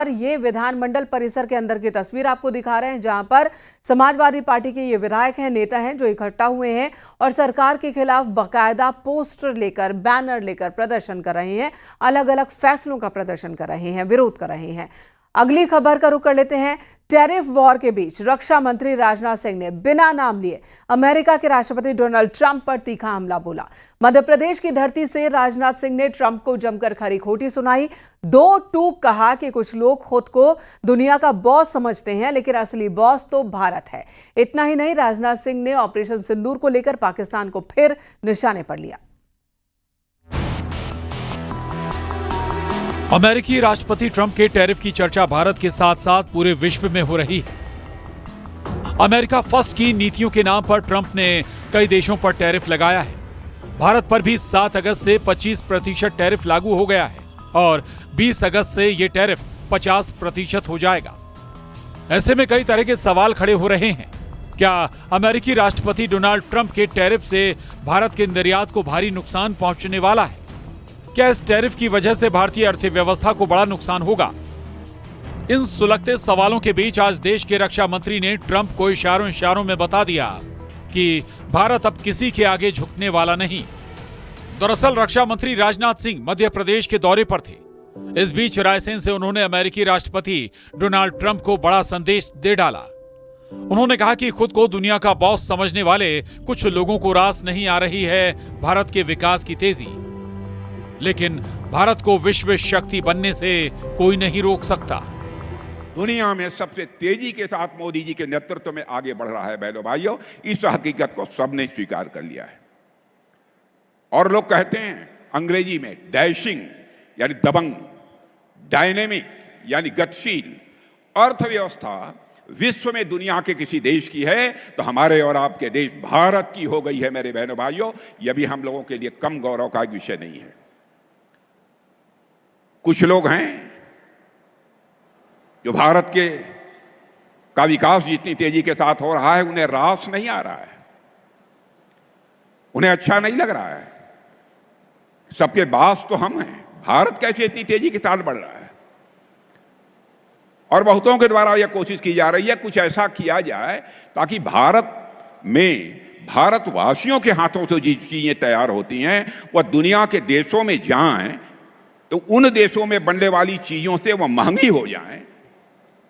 ये विधानमंडल परिसर के अंदर की तस्वीर आपको दिखा रहे हैं, जहां पर समाजवादी पार्टी के ये विधायक हैं, नेता हैं, जो इकट्ठा हुए हैं और सरकार के खिलाफ बाकायदा पोस्टर लेकर, बैनर लेकर प्रदर्शन कर रहे हैं, अलग अलग फैसलों का प्रदर्शन कर रहे हैं, विरोध कर रहे हैं। अगली खबर का रुख कर लेते हैं। टैरिफ वॉर के बीच रक्षा मंत्री राजनाथ सिंह ने बिना नाम लिए अमेरिका के राष्ट्रपति डोनाल्ड ट्रंप पर तीखा हमला बोला। मध्य प्रदेश की धरती से राजनाथ सिंह ने ट्रंप को जमकर खरी खोटी सुनाई। दो टूक कहा कि कुछ लोग खुद को दुनिया का बॉस समझते हैं, लेकिन असली बॉस तो भारत है। इतना ही नहीं, राजनाथ सिंह ने ऑपरेशन सिंदूर को लेकर पाकिस्तान को फिर निशाने पर लिया। अमेरिकी राष्ट्रपति ट्रंप के टैरिफ की चर्चा भारत के साथ साथ पूरे विश्व में हो रही है। अमेरिका फर्स्ट की नीतियों के नाम पर ट्रंप ने कई देशों पर टैरिफ लगाया है। भारत पर भी 7 अगस्त से 25% टैरिफ लागू हो गया है और 20 अगस्त से ये टैरिफ 50% हो जाएगा। ऐसे में कई तरह के सवाल खड़े हो रहे हैं। क्या अमेरिकी राष्ट्रपति डोनाल्ड ट्रंप के टैरिफ से भारत के निर्यात को भारी नुकसान पहुंचने वाला है? क्या इस टैरिफ की वजह से भारतीय अर्थव्यवस्था को बड़ा नुकसान होगा? इन सुलगते सवालों के बीच आज देश के रक्षा मंत्री ने ट्रंप को इशारों में बता दिया कि भारत अब किसी के आगे झुकने वाला नहीं। दरअसल रक्षा मंत्री राजनाथ सिंह मध्य प्रदेश के दौरे पर थे। इस बीच रायसेन से उन्होंने अमेरिकी राष्ट्रपति डोनाल्ड ट्रंप को बड़ा संदेश दे डाला। उन्होंने कहा कि खुद को दुनिया का बॉस समझने वाले कुछ लोगों को रास नहीं आ रही है भारत के विकास की तेजी, लेकिन भारत को विश्व शक्ति बनने से कोई नहीं रोक सकता। दुनिया में सबसे तेजी के साथ मोदी जी के नेतृत्व में आगे बढ़ रहा है बहनों भाइयों, इस हकीकत को सबने स्वीकार कर लिया है। और लोग कहते हैं अंग्रेजी में डैशिंग यानी दबंग, डायनेमिक यानी गतिशील अर्थव्यवस्था विश्व में दुनिया के किसी देश की है तो हमारे और आपके देश भारत की हो गई है मेरे बहनों भाइयों। यह भी हम लोगों के लिए कम गौरव का एक विषय नहीं है। कुछ लोग हैं जो भारत के का विकास जितनी तेजी के साथ हो रहा है उन्हें रास नहीं आ रहा है, उन्हें अच्छा नहीं लग रहा है। सबके बास तो हम हैं, भारत कैसे इतनी तेजी के साथ बढ़ रहा है। और बहुतों के द्वारा यह कोशिश की जा रही है कुछ ऐसा किया जाए ताकि भारत में भारतवासियों के हाथों से जो चीजें तैयार होती हैं वह दुनिया के देशों में जाएं तो उन देशों में बनने वाली चीजों से वह महंगी हो जाएं,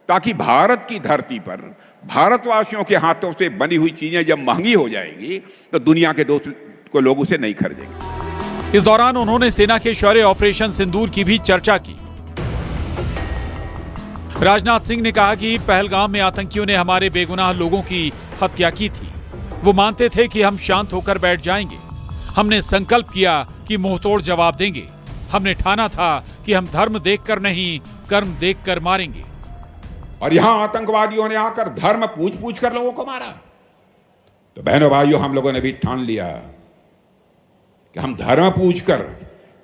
ताकि भारत की धरती पर भारतवासियों के हाथों से बनी हुई चीजें जब महंगी हो जाएंगी तो दुनिया के दोस्त को लोग उसे नहीं खरीदेंगे। इस दौरान उन्होंने सेना के शौर्य ऑपरेशन सिंदूर की भी चर्चा की। राजनाथ सिंह ने कहा कि पहलगाम में आतंकियों ने हमारे बेगुनाह लोगों की हत्या की थी। वो मानते थे कि हम शांत होकर बैठ जाएंगे। हमने संकल्प किया कि मुंहतोड़ जवाब देंगे। हमने ठाना था कि हम धर्म देखकर नहीं, कर्म देखकर मारेंगे। और यहां आतंकवादियों ने आकर धर्म पूछ कर लोगों को मारा। तो बहनों भाइयों, हम लोगों ने भी ठान लिया कि हम धर्म पूछकर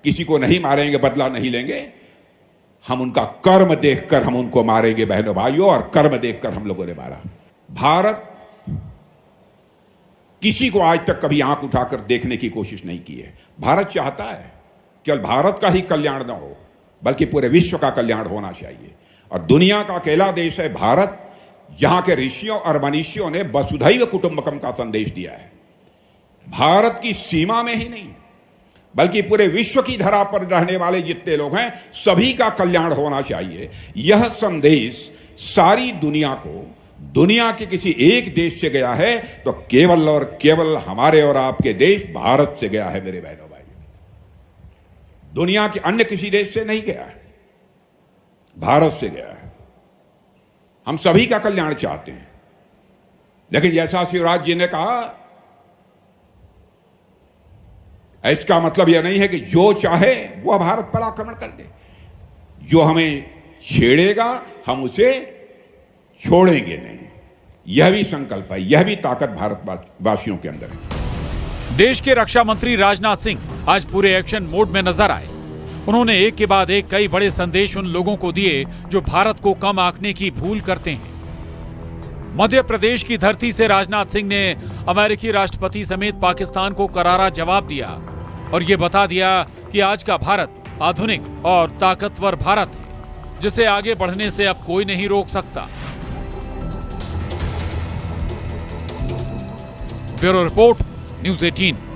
किसी को नहीं मारेंगे, बदला नहीं लेंगे। हम उनका कर्म देखकर हम उनको मारेंगे बहनों भाइयों, और कर्म देखकर हम लोगों ने मारा। भारत किसी को आज तक कभी आंख उठाकर देखने की कोशिश नहीं की है। भारत चाहता है केवल भारत का ही कल्याण न हो बल्कि पूरे विश्व का कल्याण होना चाहिए। और दुनिया का अकेला देश है भारत जहां के ऋषियों और मनीषियों ने वसुधैव कुटुंबकम का संदेश दिया है। भारत की सीमा में ही नहीं बल्कि पूरे विश्व की धरा पर रहने वाले जितने लोग हैं सभी का कल्याण होना चाहिए। यह संदेश सारी दुनिया को, दुनिया के किसी एक देश से गया है तो केवल और केवल हमारे और आपके देश भारत से गया है मेरे बहनों। दुनिया के अन्य किसी देश से नहीं गया है, भारत से गया है। हम सभी का कल्याण चाहते हैं, लेकिन जैसा शिवराज जी ने कहा, इसका मतलब यह नहीं है कि जो चाहे वह भारत पर आक्रमण कर दे। जो हमें छेड़ेगा हम उसे छोड़ेंगे नहीं। यह भी संकल्प है, यह भी ताकत भारतवासियों के अंदर है। देश के रक्षा मंत्री राजनाथ सिंह आज पूरे एक्शन मोड में नजर आए। उन्होंने एक के बाद एक कई बड़े संदेश उन लोगों को दिए जो भारत को कम आंकने की भूल करते हैं। मध्य प्रदेश की धरती से राजनाथ सिंह ने अमेरिकी राष्ट्रपति समेत पाकिस्तान को करारा जवाब दिया और ये बता दिया कि आज का भारत आधुनिक और ताकतवर भारत है। जिसे आगे बढ़ने से अब कोई नहीं रोक सकता। Bureau report, news 18।